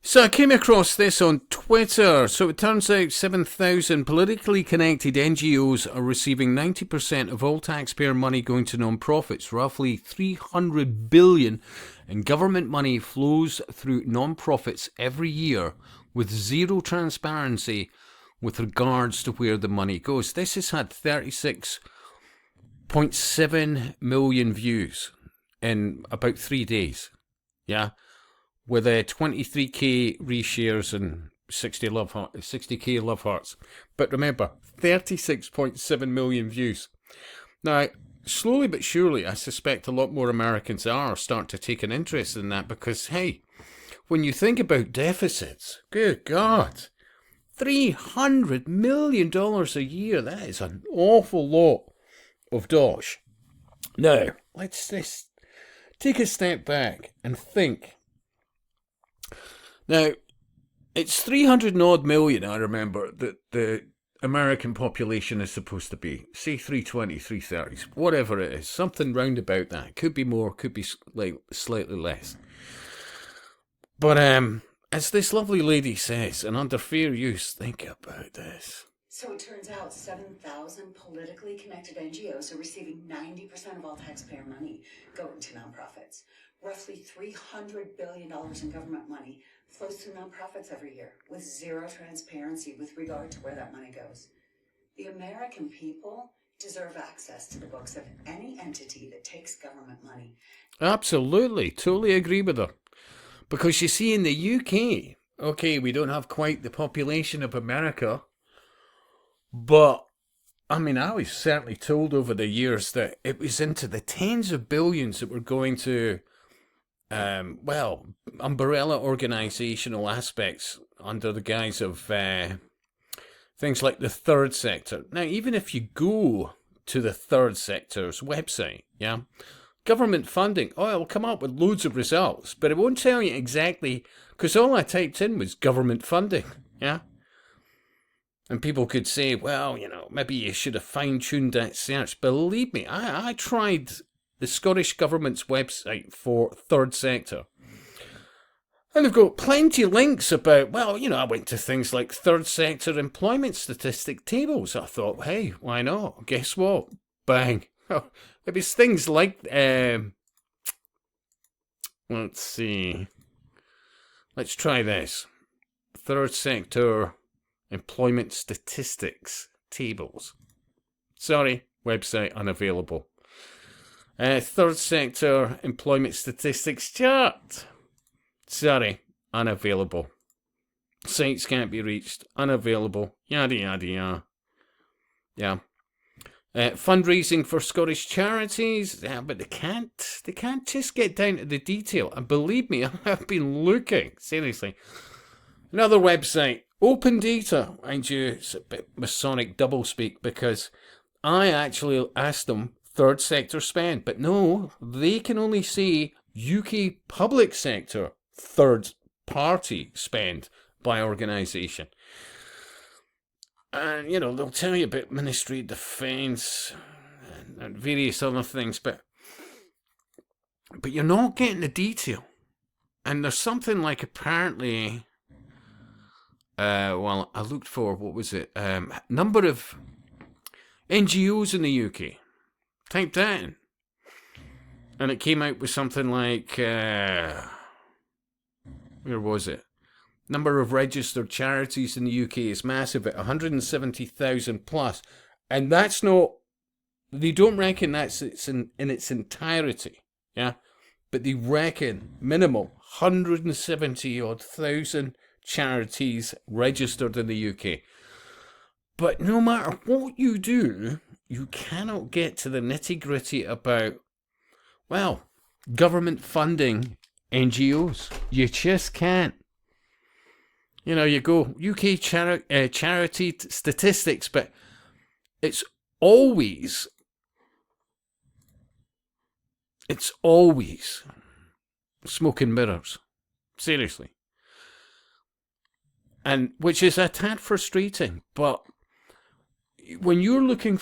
So I came across this on Twitter. So it turns out 7,000 politically connected NGOs are receiving 90% of all taxpayer money going to non-profits. Roughly 300 billion in government money flows through non-profits every year with zero transparency with regards to where the money goes. This has had 36.7 million views in about 3 days. Yeah. With 23k reshares and 60k love hearts. But remember, 36.7 million views. Now, slowly but surely, I suspect a lot more Americans are starting to take an interest in that because, hey, when you think about deficits, good God, $300 million a year, that is an awful lot of dosh. Now, let's just take a step back and think. Now, it's 300 odd million, I remember, that the American population is supposed to be. Say 320, 330, whatever it is. Something round about that. Could be more, could be slightly less. But as this lovely lady says, and under fair use, think about this. So it turns out 7,000 politically connected NGOs are receiving 90% of all taxpayer money going to nonprofits. Roughly $300 billion in government money flows through nonprofits every year with zero transparency with regard to where that money goes. The American people deserve access to the books of any entity that takes government money. Absolutely, totally agree with her. Because you see, in the UK, okay, we don't have quite the population of America, but I mean, I was certainly told over the years that it was into the tens of billions that were going to umbrella organisational aspects under the guise of things like the third sector. Now, even if you go to the third sector's website, yeah, government funding, it'll come up with loads of results, but it won't tell you exactly, because all I typed in was government funding, yeah. And people could say, well, maybe you should have fine-tuned that search. Believe me, I tried the Scottish Government's website for third sector. And they've got plenty of links about, I went to things like third sector employment statistic tables. I thought, hey, why not? Guess what? Bang. It was things like, let's see. Let's try this. Third sector employment statistics tables. Sorry, website unavailable. Third sector employment statistics chart. Sorry, unavailable. Sites can't be reached. Unavailable. Yada yada yada. Yeah. Fundraising for Scottish charities. Yeah, but they can't just get down to the detail. And believe me, I've been looking. Seriously. Another website. Open data. Mind you, it's a bit Masonic doublespeak because I actually asked them third sector spend, but no, they can only see UK public sector third party spend by organisation. And, they'll tell you about Ministry of Defence and various other things, but you're not getting the detail. And there's something like apparently, I looked for, what was it, number of NGOs in the UK. Typed that in. And it came out with something like, where was it? Number of registered charities in the UK is massive at 170,000 plus. And that's not, they don't reckon it's in its entirety. Yeah. But they reckon minimal 170 odd thousand charities registered in the UK. But no matter what you do, you cannot get to the nitty-gritty about, government funding NGOs. You just can't. You go UK charity statistics, but it's always smoke and mirrors. Seriously. And which is a tad frustrating, but when you're looking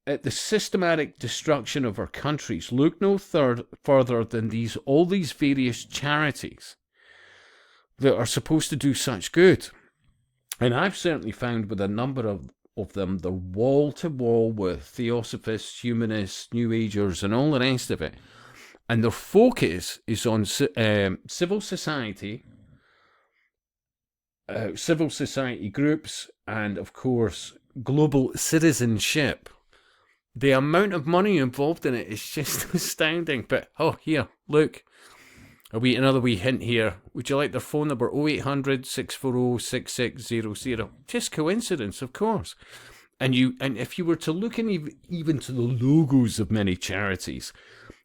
at the systematic destruction of our countries, look no further than all these various charities that are supposed to do such good. And I've certainly found with a number of them, they're wall to wall with theosophists, humanists, New Agers, and all the rest of it. And their focus is on civil society groups, and of course, global citizenship. The amount of money involved in it is just astounding. But, here, look. Another wee hint here. Would you like their phone number? 0800 640 6600. Just coincidence, of course. And if you were to look in even to the logos of many charities,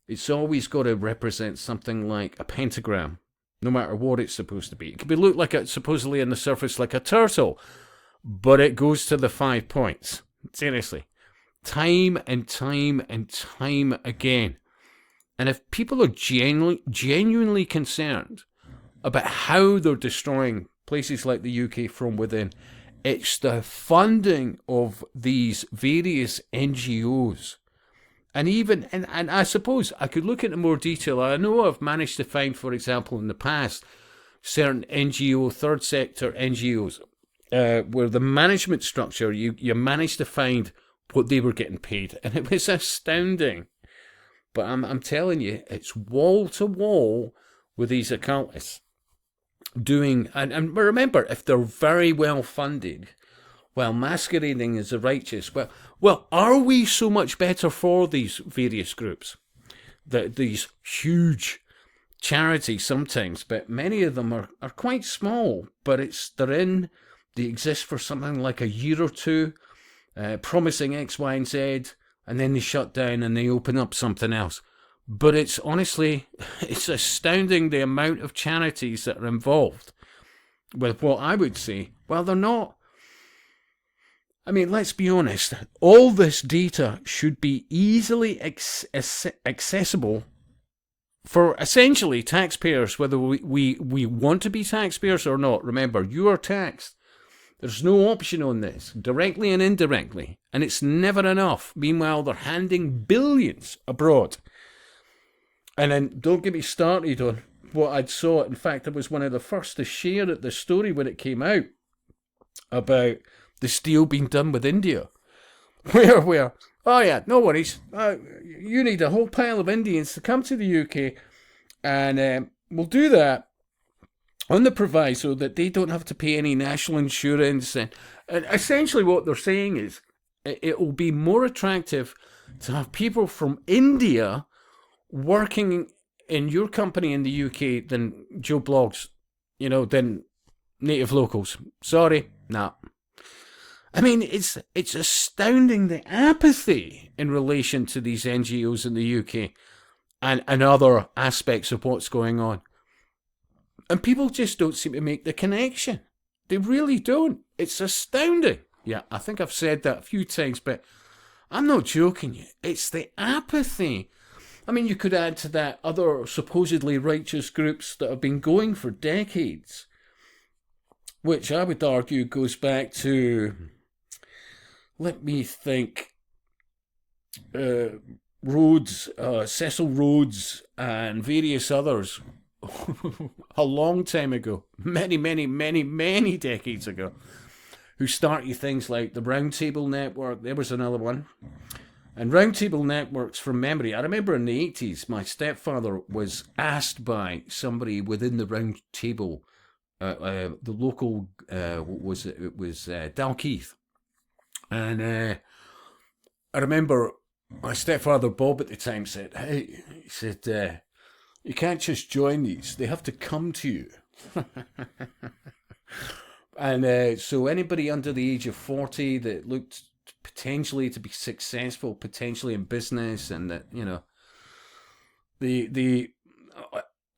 it's always got to represent something like a pentagram, no matter what it's supposed to be. It could be look like supposedly on the surface like a turtle, but it goes to the 5 points. Seriously. Time and time and time again. And if people are genuinely concerned about how they're destroying places like the UK from within, it's the funding of these various NGOs. And I suppose I could look into more detail. I know I've managed to find, for example, in the past, certain NGO, third sector NGOs, where the management structure, you managed to find what they were getting paid. And it was astounding. But I'm telling you, it's wall to wall with these occultists doing, and remember, if they're very well funded, while masquerading as the righteous, well, are we so much better for these various groups? These huge charities sometimes, but many of them are quite small, but they exist for something like a year or two, promising X, Y, and Z, and then they shut down and they open up something else. But it's astounding the amount of charities that are involved with what I would say, well, they're not. I mean, let's be honest. All this data should be easily accessible for essentially taxpayers, whether we want to be taxpayers or not. Remember, you are taxed. There's no option on this, directly and indirectly, and it's never enough. Meanwhile, they're handing billions abroad. And then don't get me started on what I'd saw. In fact, I was one of the first to share the story when it came out about this deal being done with India. Where, oh yeah, no worries. You need a whole pile of Indians to come to the UK, and we'll do that on the proviso that they don't have to pay any national insurance. And essentially what they're saying is it will be more attractive to have people from India working in your company in the UK than Joe Blogs, than native locals. Sorry, nah. I mean, it's astounding the apathy in relation to these NGOs in the UK and other aspects of what's going on. And people just don't seem to make the connection. They really don't. It's astounding. Yeah, I think I've said that a few times, but I'm not joking you. It's the apathy. I mean, you could add to that other supposedly righteous groups that have been going for decades, which I would argue goes back to, let me think, Rhodes, Cecil Rhodes, and various others a long time ago, many decades ago, who started things like the Roundtable Network. There was another one. And Roundtable Networks, from memory, I remember in the 80s, my stepfather was asked by somebody within the Roundtable, the local, it was Dalkeith. And I remember my stepfather, Bob, at the time said, hey, he said, you can't just join these, they have to come to you. And so anybody under the age of 40 that looked potentially to be successful, potentially in business, and that, they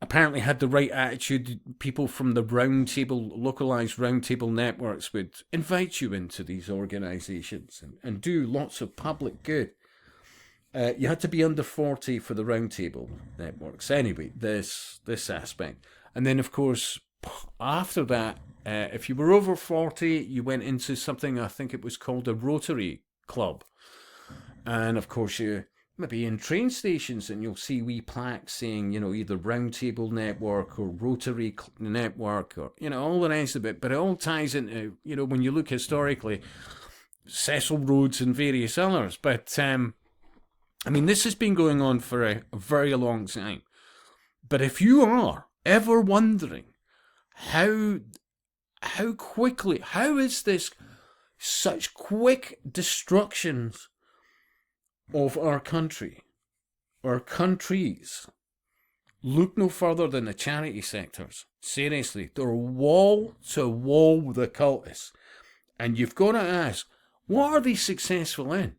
apparently had the right attitude, people from the localized roundtable networks would invite you into these organizations and do lots of public good. You had to be under 40 for the roundtable networks. Anyway, this aspect. And then, of course, after that, if you were over 40, you went into something, I think it was called a Rotary Club. And, of course, you maybe in train stations, and you'll see wee plaques saying, either Roundtable Network or Rotary Network, or, all the rest of it. But it all ties into, when you look historically, Cecil Rhodes and various others. But, this has been going on for a very long time. But if you are ever wondering how is this such quick destructions of our country, our countries, look no further than the charity sectors. Seriously, they're wall to wall with the cultists. And you've got to ask, what are they successful in?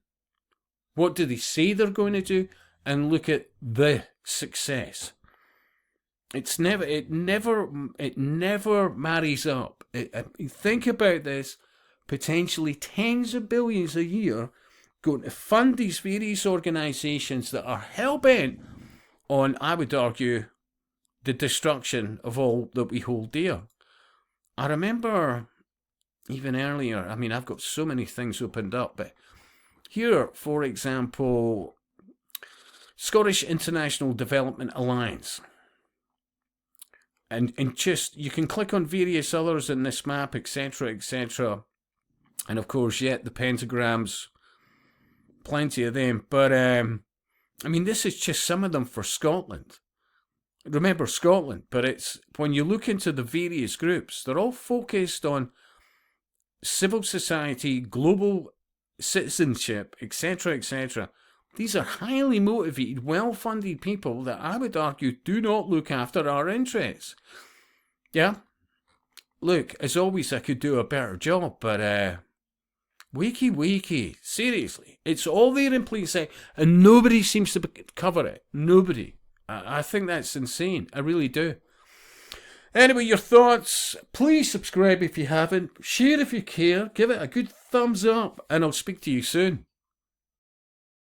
What do they say they're going to do? And look at the success. It never marries up. Think about this, potentially tens of billions a year going to fund these various organisations that are hell-bent on, I would argue, the destruction of all that we hold dear. I remember even earlier, I've got so many things opened up, but here, for example, Scottish International Development Alliance. And just, you can click on various others in this map, etc., etc. And of course, the pentagrams, plenty of them. But, this is just some of them for Scotland. Remember Scotland, but it's, when you look into the various groups, they're all focused on civil society, global citizenship, etc., etc. These are highly motivated, well-funded people that I would argue do not look after our interests. Yeah? Look, as always, I could do a better job, but wiki, seriously. It's all there in plain sight, and nobody seems to cover it. Nobody. I think that's insane. I really do. Anyway, your thoughts. Please subscribe if you haven't. Share if you care. Give it a good thumbs up, and I'll speak to you soon.